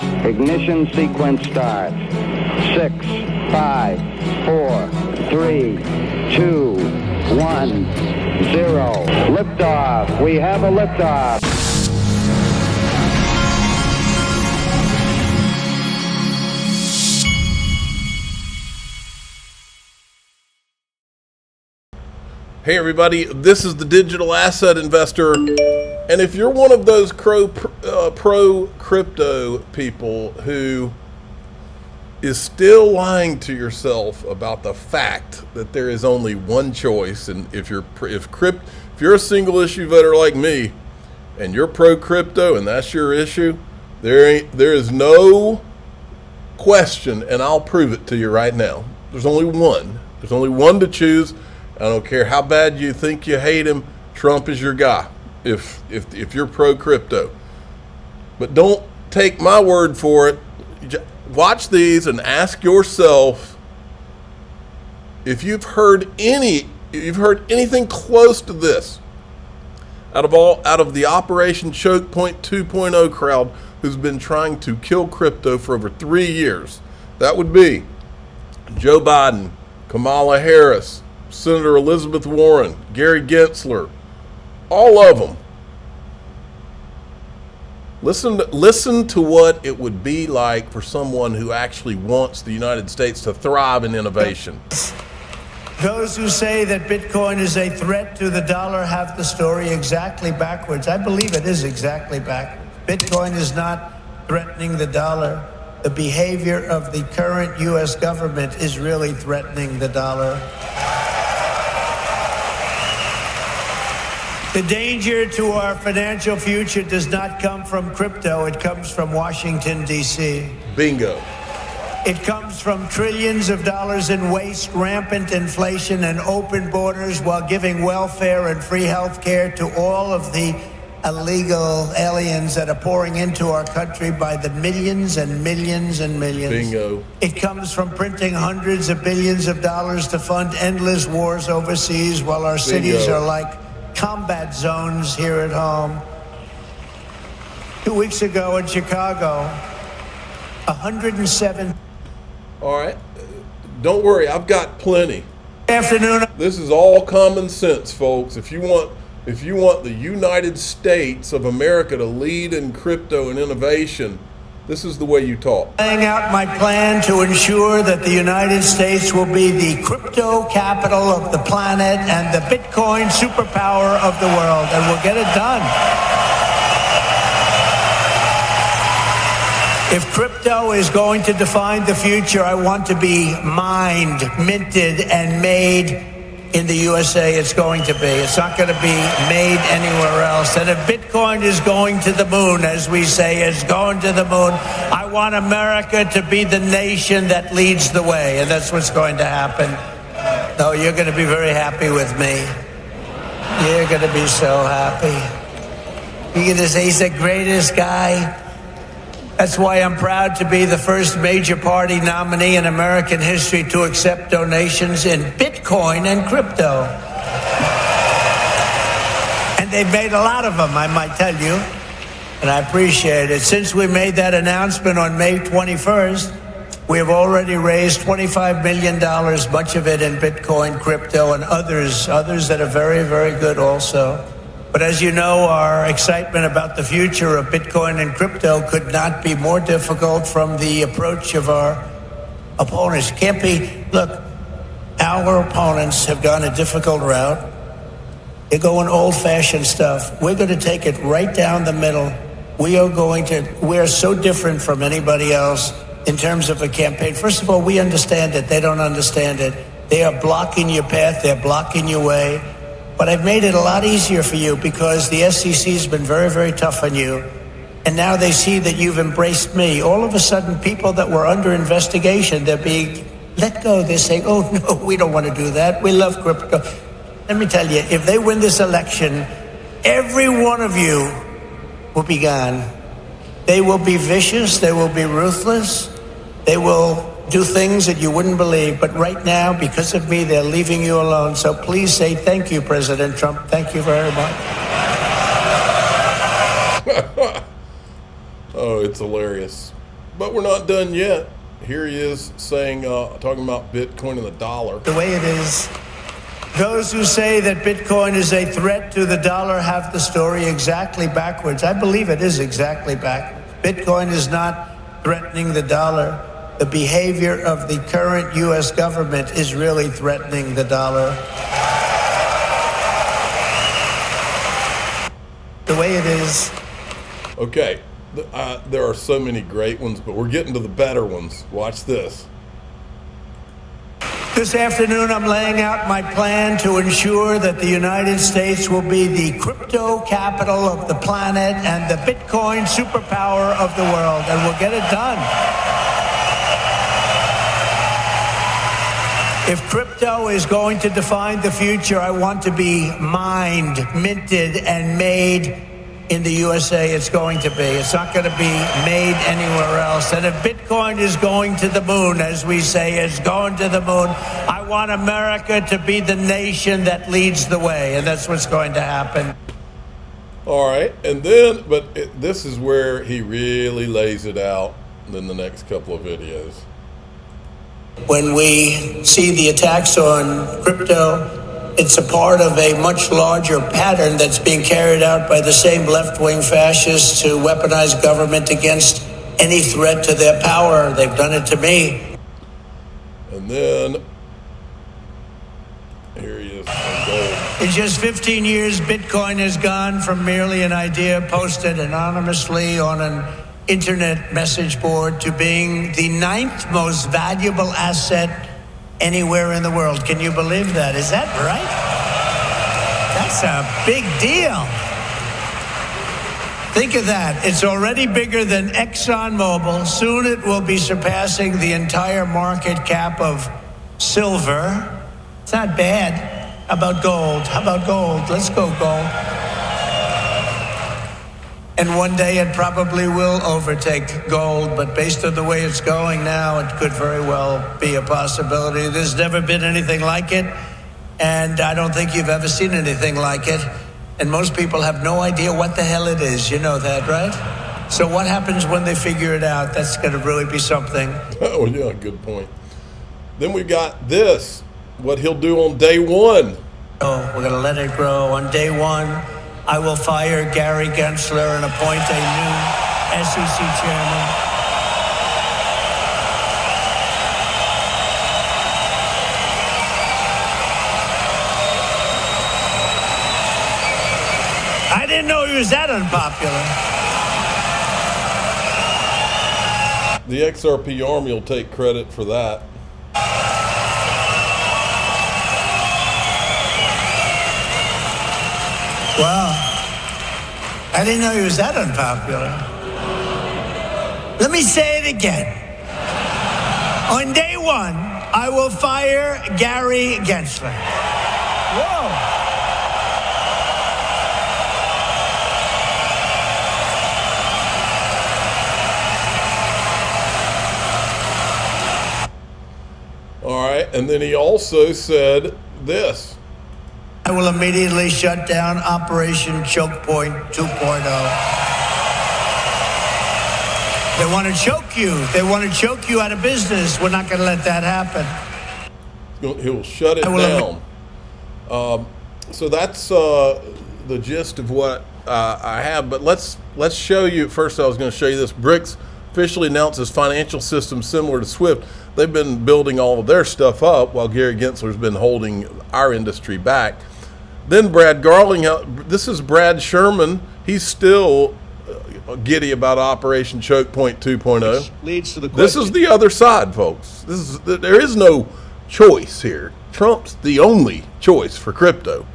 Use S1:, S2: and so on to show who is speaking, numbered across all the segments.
S1: Ignition sequence start. 6, 5, 4, 3, 2, 1, 0. Liftoff. We have a liftoff.
S2: Hey everybody, this is the Digital Asset Investor, and if you're one of those pro crypto people who is still lying to yourself about the fact that there is only one choice, and if you're a single issue voter like me, and you're pro crypto and that's your issue, there is no question, and I'll prove it to you right now. There's only one. There's only one to choose. I don't care how bad you think you hate him. Trump is your guy if you're pro crypto. But don't take my word for it. Watch these and ask yourself if you've heard anything close to this out of the Operation Choke Point 2.0 crowd who's been trying to kill crypto for over 3 years. That would be Joe Biden, Kamala Harris, Senator Elizabeth Warren, Gary Gensler, all of them. Listen to what it would be like for someone who actually wants the United States to thrive in innovation.
S3: Those who say that Bitcoin is a threat to the dollar have the story exactly backwards. I believe it is exactly backwards. Bitcoin is not threatening the dollar. The behavior of the current U.S. government is really threatening the dollar. The danger to our financial future does not come from crypto. It comes from Washington, D.C.
S2: Bingo.
S3: It comes from trillions of dollars in waste, rampant inflation, and open borders while giving welfare and free health care to all of the illegal aliens that are pouring into our country by the millions and millions and millions.
S2: Bingo.
S3: It comes from printing hundreds of billions of dollars to fund endless wars overseas while our cities are like combat zones here at home. 2 weeks ago in Chicago, 107.
S2: All right. Don't worry, I've got plenty.
S3: Afternoon.
S2: This is all common sense, folks. If you want the United States of America to lead in crypto and innovation, this is the way you talk.
S3: Laying out my plan to ensure that the United States will be the crypto capital of the planet and the Bitcoin superpower of the world, and we'll get it done. If crypto is going to define the future, I want to be mined, minted, and made in the USA. It's going to be. It's not going to be made anywhere else. And if Bitcoin is going to the moon, as we say, it's going to the moon, I want America to be the nation that leads the way. And that's what's going to happen. No, you're going to be very happy with me. You're going to be so happy. You're going to say he's the greatest guy. That's why I'm proud to be the first major party nominee in American history to accept donations in Bitcoin and crypto. And they've made a lot of them, I might tell you, and I appreciate it. Since we made that announcement on May 21st, we have already raised $25 million, much of it in Bitcoin, crypto, and others that are very, very good also. But as you know, our excitement about the future of Bitcoin and crypto could not be more difficult from the approach of our opponents. Can't be. Look, our opponents have gone a difficult route. They're going old-fashioned stuff. We're going to take it right down the middle. We are so different from anybody else in terms of a campaign. First of all, we understand it. They don't understand it. They are blocking your path. They're blocking your way. But I've made it a lot easier for you because the SEC has been very, very tough on you. And now they see that you've embraced me. All of a sudden, people that were under investigation, they're being let go. They're saying, oh, no, we don't want to do that. We love crypto. Let me tell you, if they win this election, every one of you will be gone. They will be vicious. They will be ruthless. They will do things that you wouldn't believe. But right now, because of me, they're leaving you alone. So please say thank you, President Trump. Thank you very much.
S2: Oh, it's hilarious. But we're not done yet. Here he is saying, talking about Bitcoin and the dollar.
S3: The way it is, those who say that Bitcoin is a threat to the dollar have the story exactly backwards. I believe it is exactly backwards. Bitcoin is not threatening the dollar. The behavior of the current U.S. government is really threatening the dollar. The way it is.
S2: Okay, there are so many great ones, but we're getting to the better ones. Watch this.
S3: This afternoon, I'm laying out my plan to ensure that the United States will be the crypto capital of the planet and the Bitcoin superpower of the world, and we'll get it done. If crypto is going to define the future, I want to be mined, minted, and made in the USA. It's going to be. It's not going to be made anywhere else. And if Bitcoin is going to the moon, as we say, it's going to the moon, I want America to be the nation that leads the way. And that's what's going to happen.
S2: All right. And then, this is where he really lays it out in the next couple of videos.
S3: When we see the attacks on crypto, it's a part of a much larger pattern that's being carried out by the same left-wing fascists to weaponize government against any threat to their power. They've done it to me.
S2: And then, here he is on gold.
S3: In just 15 years, Bitcoin has gone from merely an idea posted anonymously on an internet message board to being the 9th most valuable asset anywhere in the world. Can you believe that? Is that right? That's a big deal. Think of that. It's already bigger than ExxonMobil. Soon it will be surpassing the entire market cap of silver. It's not bad. How about gold? How about gold? Let's go gold. And one day it probably will overtake gold, but based on the way it's going now, it could very well be a possibility. There's never been anything like it, and I don't think you've ever seen anything like it. And most people have no idea what the hell it is. You know that, right? So what happens when they figure it out? That's going to really be something.
S2: Oh, yeah, good point. Then we got this, what he'll do on day one.
S3: Oh, we're going to let it grow. On day one, I will fire Gary Gensler and appoint a new SEC chairman. I didn't know he was that unpopular.
S2: The XRP Army will take credit for that.
S3: Wow. I didn't know he was that unpopular. Let me say it again. On day one, I will fire Gary Gensler. Whoa.
S2: All right, and then he also said this.
S3: I will immediately shut down Operation Choke Point 2.0. They want to choke you. They want to choke you out of business. We're not going to let that happen.
S2: He'll shut it down. So that's the gist of what I have. But let's show you. First, I was going to show you this. BRICS officially announces financial system similar to SWIFT. They've been building all of their stuff up while Gary Gensler's been holding our industry back. Then Brad Garling, this is Brad Sherman. He's still giddy about Operation Choke Point 2.0.
S4: Leads to the question.
S2: This is the other side, folks. There is no choice here. Trump's the only choice for crypto.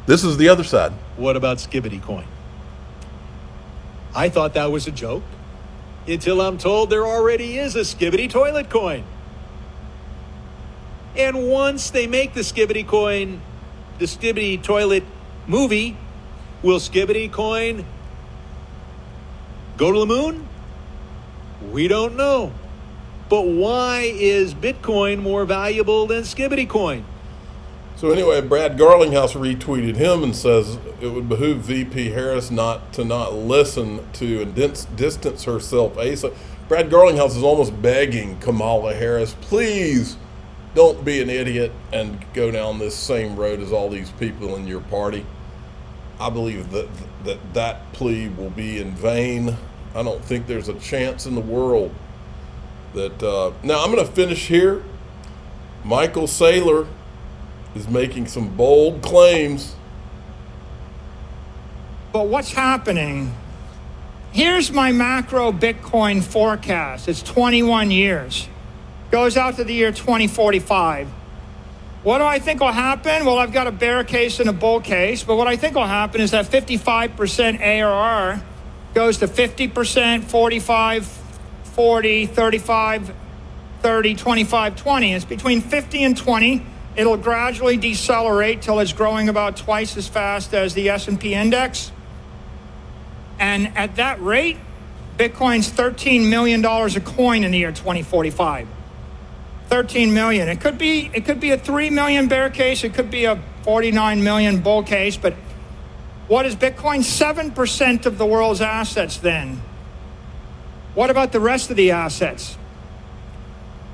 S2: This is the other side.
S4: What about Skibbity Coin? I thought that was a joke until I'm told there already is a Skibbity Toilet Coin. And once they make the Skibbity Coin, the Skibbity Toilet movie, will Skibbity Coin go to the moon? We don't know. But why is Bitcoin more valuable than Skibbity Coin?
S2: So anyway, Brad Garlinghouse retweeted him and says it would behoove VP Harris not listen to and distance herself. Brad Garlinghouse is almost begging Kamala Harris, please don't be an idiot and go down this same road as all these people in your party. I believe that plea will be in vain. I don't think there's a chance in the world that. Now I'm going to finish here. Michael Saylor is making some bold claims.
S5: But what's happening? Here's my macro Bitcoin forecast. It's 21 years. Goes out to the year 2045. What do I think will happen? Well, I've got a bear case and a bull case, but what I think will happen is that 55% ARR goes to 50%, 45, 40, 35, 30, 25, 20. It's between 50 and 20. It'll gradually decelerate till it's growing about twice as fast as the S&P index. And at that rate, Bitcoin's $13 million a coin in the year 2045. 13 million. It could be a 3 million bear case. It could be a 49 million bull case. But what is Bitcoin? 7% of the world's assets then. What about the rest of the assets?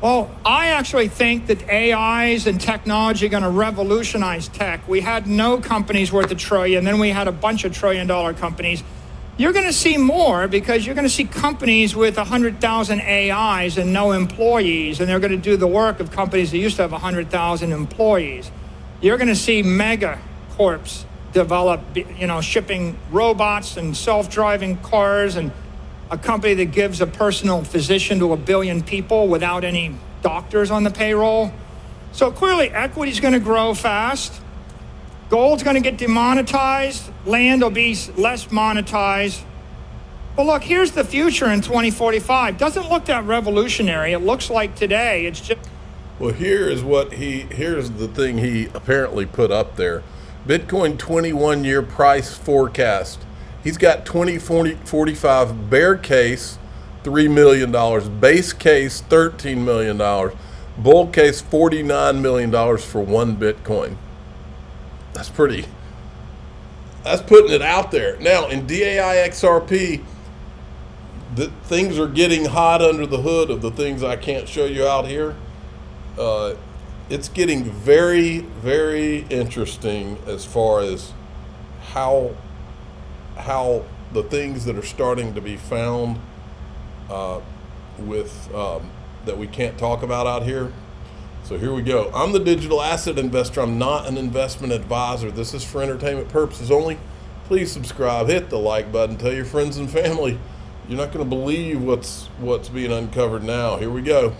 S5: Well, I actually think that AIs and technology are going to revolutionize tech. We had no companies worth $1 trillion, then we had a bunch of $1 trillion companies. You're going to see more because you're going to see companies with 100,000 AIs and no employees, and they're going to do the work of companies that used to have 100,000 employees. You're going to see mega corps develop, shipping robots and self-driving cars, and a company that gives a personal physician to 1 billion people without any doctors on the payroll. So clearly equity's going to grow fast. Gold's going to get demonetized. Land will be less monetized. But look, here's the future in 2045. Doesn't look that revolutionary. It looks like today. It's just.
S2: Well, here's the thing he apparently put up there. Bitcoin 21-year price forecast. He's got 2045 bear case, $3 million. Base case, $13 million. Bull case, $49 million for one Bitcoin. That's putting it out there. Now, in DAI XRP, things are getting hot under the hood of the things I can't show you out here. It's getting very, very interesting as far as how the things that are starting to be found that we can't talk about out here. So here we go. I'm the digital asset investor. I'm not an investment advisor. This is for entertainment purposes only. Please subscribe, hit the like button, tell your friends and family. You're not going to believe what's being uncovered now. Here we go.